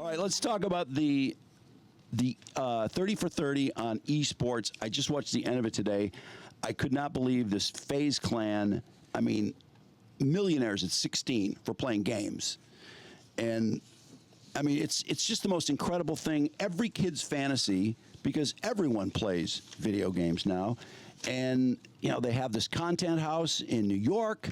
right, let's talk about the 30 for 30 on esports. I just watched the end of it today. I could not believe this Faze Clan. I mean, millionaires at 16 for playing games. And I mean, it's just the most incredible thing. Every kid's fantasy, because everyone plays video games now. And, you know, they have this content house in New York,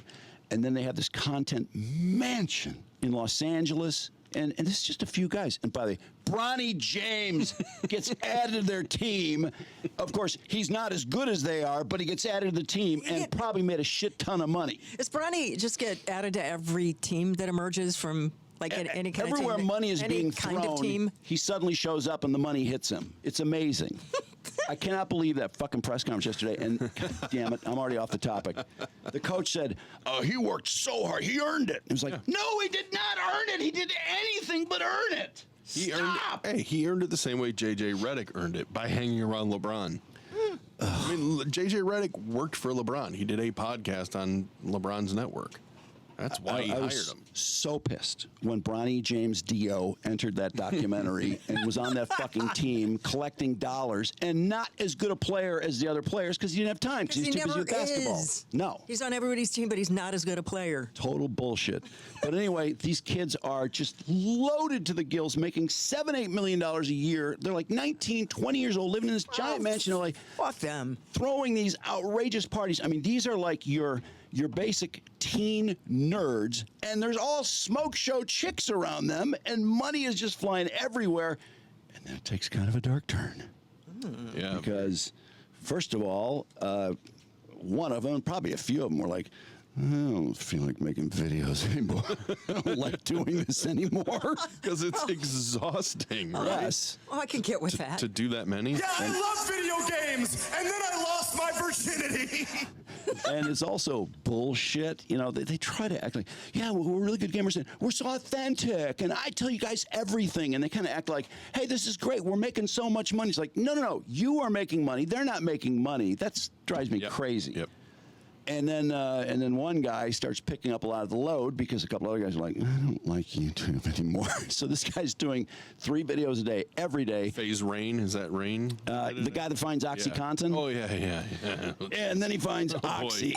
and then they have this content mansion in Los Angeles. And this is just a few guys. And by the way, Bronny James gets added to their team. Of course, he's not as good as they are, but he gets added to the team and probably made a shit ton of money. Does Bronny just get added to every team that emerges from, like, any kind everywhere of team? Money is being kind thrown, of team? he suddenly shows up and the money hits him. It's amazing. I cannot believe that fucking press conference yesterday. And God damn it, I'm already off the topic. The coach said, "Oh, he worked so hard. He earned it." It was like, no, he did not earn it. He did anything but earn it. He earned it the same way J.J. Redick earned it, by hanging around LeBron. I mean, J.J. Redick worked for LeBron. He did a podcast on LeBron's network. That's why he hired him. So pissed when Bronny James Dio entered that documentary and was on that fucking team collecting dollars and not as good a player as the other players because he didn't have time because he's too busy with basketball. No. He's on everybody's team, but he's not as good a player. Total bullshit. But anyway, these kids are just loaded to the gills, making $7-8 million a year. They're like 19, 20 years old, living in this giant mansion. They're like, fuck them. Throwing these outrageous parties. I mean, these are like your basic teen nerds, and there's all smoke show chicks around them, and money is just flying everywhere. And then it takes kind of a dark turn. Yeah. Because, first of all, one of them, probably a few of them, were like, I don't feel like making videos anymore. I don't like doing this anymore. Because it's exhausting, right? Yes. Oh, I can get with that. To do that many? Yeah, I love video games, and then I lost my virginity. And it's also bullshit. You know, they try to act like, yeah, we're really good gamers, and we're so authentic, and I tell you guys everything, and they kind of act like, hey, this is great, we're making so much money. It's like, no, you are making money. They're not making money. That drives me crazy. Yep. And then one guy starts picking up a lot of the load because a couple other guys are like, I don't like YouTube anymore. So this guy's doing 3 videos a day, every day. Faze Rain, is that Rain? The guy that finds OxyContin. Oh, yeah. And then he finds Oxy.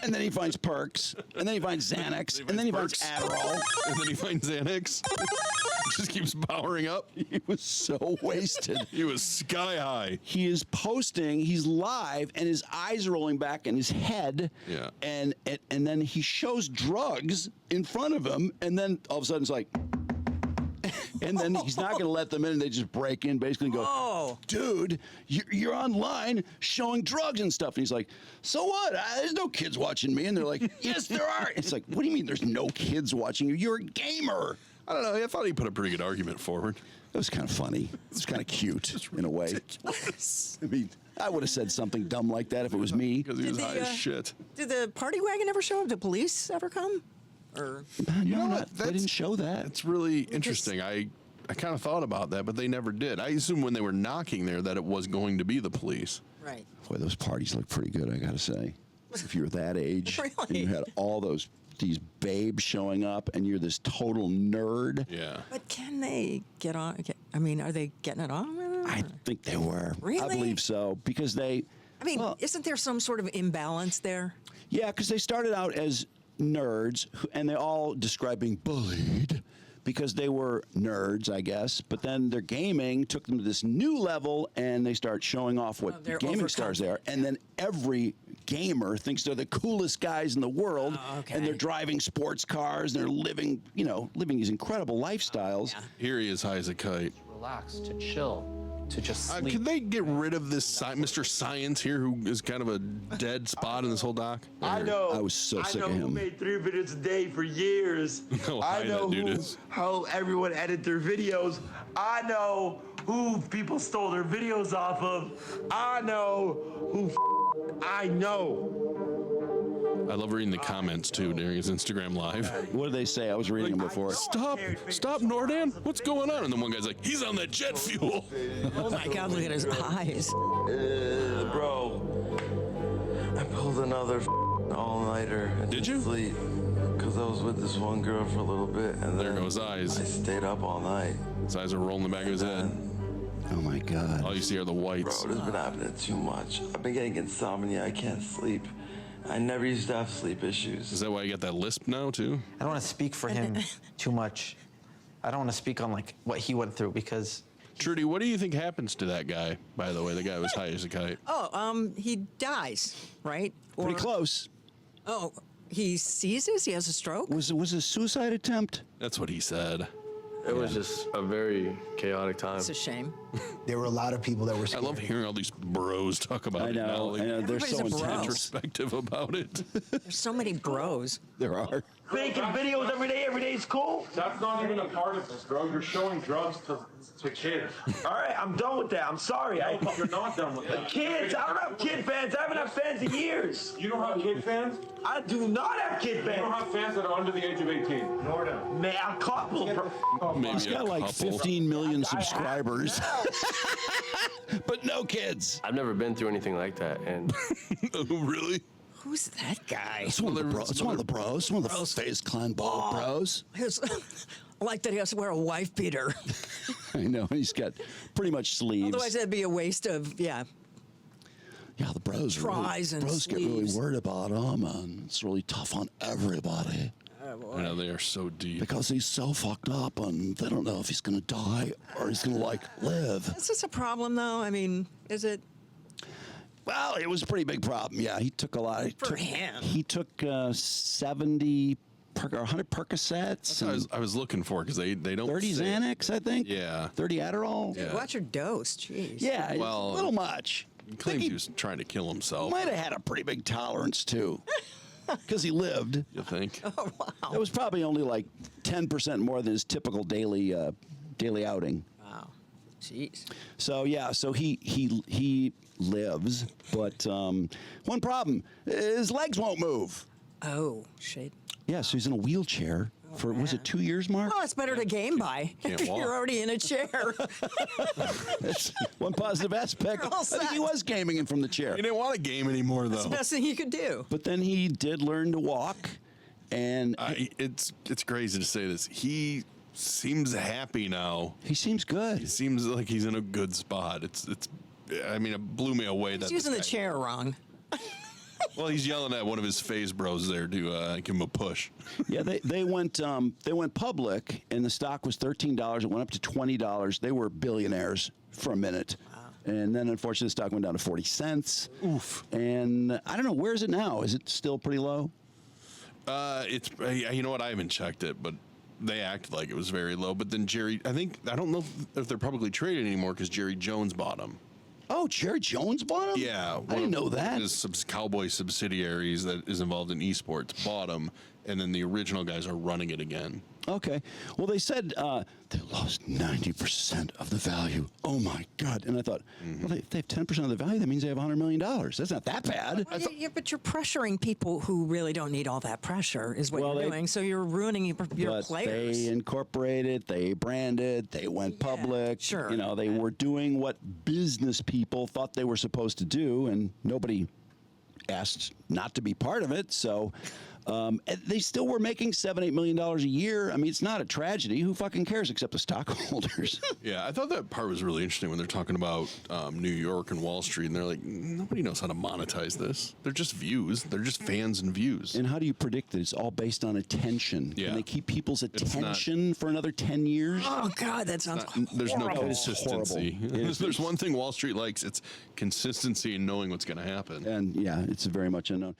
And then he finds Perks. And then he finds Xanax. And then he finds Adderall. And then he finds Xanax. Just keeps powering up. He was so wasted. He was sky high. He is posting, he's live, and his eyes are rolling back in his head. Yeah. And then he shows drugs in front of him, and then all of a sudden it's like, and then he's not going to let them in, and they just break in basically and go, dude, you're online showing drugs and stuff. And he's like, so what? There's no kids watching me. And they're like, yes, there are. It's like, what do you mean there's no kids watching you? You're a gamer. I don't know. I thought he put a pretty good argument forward. It was kind of funny. It was kind of cute in a way. I mean, I would have said something dumb like that if it was me. Because he was high as shit. Did the party wagon ever show up? Did police ever come? Or no, they didn't show that. It's really interesting. I kind of thought about that, but they never did. I assumed when they were knocking there that it was going to be the police. Right. Boy, those parties look pretty good, I got to say. If you're that age Really? and you had all these babes showing up and you're this total nerd. Yeah. But can they get on? I mean, are they getting it on? I think they were. Really? I believe so. Because they... I mean, well, isn't there some sort of imbalance there? Yeah, because they started out as nerds, and they all describe being bullied because they were nerds, I guess. But then their gaming took them to this new level, and they start showing off what gaming stars they are. And then every gamer thinks they're the coolest guys in the world, and they're driving sports cars, and they're living these incredible lifestyles. Here he is, high as a kite. Relax, to chill, to just sleep. Could they get rid of this Mr. Science here, who is kind of a dead spot in this whole doc? I know. I was so sick of I know him. who made 3 videos a day for years. I know how everyone edited their videos. I know who people stole their videos off of. I know who I know. I love reading the comments, too, during his Instagram Live. What do they say? I was reading them before. Stop, Nordan. What's going on? And then one guy's like, he's on that jet fuel. Oh, my God, look at his eyes. Bro, I pulled another all-nighter and Did you? sleep. because I was with this one girl for a little bit, and There then goes eyes. I stayed up all night. His eyes are rolling in the back of his head. Oh my God. All you see are the whites. Bro, this has been happening too much. I've been getting insomnia. I can't sleep. I never used to have sleep issues. Is that why you got that lisp now, too? I don't want to speak for him too much. I don't want to speak on like what he went through because Trudy, what do you think happens to that guy, by the way? The guy who was high as a kite. He dies, right? Pretty close. Oh, he seizes? He has a stroke? Was it a suicide attempt? That's what he said. It was just a very chaotic time. It's a shame. There were a lot of people that were I scared. love hearing all these bros talk about I it now. know. Like, I know. They're so Everybody's a bro. intense. introspective about it. There's so many bros. There are. Making videos every day is cool. That's not even a part of this, bro. You're showing drugs to kids. All right, I'm done with that. I'm sorry. You're not done with that. Kids, I don't have kid fans. I haven't had fans in years. You don't have kid fans? I do not have kid You don't fans. have fans that are under the age of 18. Nor do. Man, a couple. Maybe He's got a like couple. 15 million subscribers, but no kids. I've never been through anything like that, and Oh, really? Who's that guy? It's one of the bros. It's one of the bros. One of the Faze Clan bros. I like that he has to wear a wife beater. I know. He's got pretty much sleeves. Otherwise, that'd be a waste of, Yeah, the bros are Tries and bros get really sleeves. worried about him, and it's really tough on everybody I know, they are so deep. because he's so fucked up, and they don't know if he's gonna die or he's gonna live. Is this a problem, though? I mean, is it? Well, it was a pretty big problem. Yeah, he took a lot. For him. He took 70 or 100 Percocets, and I was looking for because they don't 30 say. Xanax, I think. Yeah. 30 Adderall. Yeah. Watch your dose. Jeez. Yeah, Well, a little much. He claims he was trying to kill himself. Might have had a pretty big tolerance too, because he lived. You think? Oh, wow. It was probably only like 10% more than his typical daily outing. Wow. Jeez. So yeah, so he lives, but one problem: his legs won't move. Oh, shit. Yeah, so he's in a wheelchair for was it 2 years, Mark? Well, it's better to game by. Can't walk. You're already in a chair. That's one positive aspect. You're all I think he set. was gaming in from the chair. He didn't want a game anymore, though. the best thing you could do. But then he did learn to walk, and It's crazy to say this. He seems happy now. he seems good. He seems like he's in a good spot. I mean, it blew me away. He's that using the this guy- chair wrong. Well, he's yelling at one of his Faze bros there to give him a push. Yeah, they went public, and the stock was $13. It went up to $20. They were billionaires for a minute, and then unfortunately the stock went down to 40 cents. Oof. And I don't know, where is it now? Is it still pretty low? It's you know what? I haven't checked it, but they acted like it was very low. But then I don't know if they're publicly traded anymore because Jerry Jones bought them. Oh, Jerry Jones bought him? Yeah, I didn't know that. His Cowboy subsidiaries that is involved in esports bought them, and then the original guys are running it again. Okay. Well, they said they lost 90% of the value. Oh my God! And I thought, well, if they have 10% of the value, that means they have $100 million. That's not that bad. Yeah, but you're pressuring people who really don't need all that pressure, is what Well, you're they- doing. So you're ruining your But players. they incorporated, they branded, they went public. sure. You know, they were doing what business people thought they were supposed to do, and nobody asked not to be part of it. So and they still were making $7-8 million a year. I mean, it's not a tragedy. Who fucking cares except the stockholders? Yeah, I thought that part was really interesting when they're talking about New York and Wall Street, and they're like, nobody knows how to monetize this. They're just views. They're just fans and views. And how do you predict that it's all based on attention? Yeah. Can they keep people's not- attention for another 10 years? Oh God, that sounds There's no horrible. consistency. Horrible. It is. There's one thing Wall Street likes. It's consistency and knowing what's going to happen. And yeah, it's very much unknown.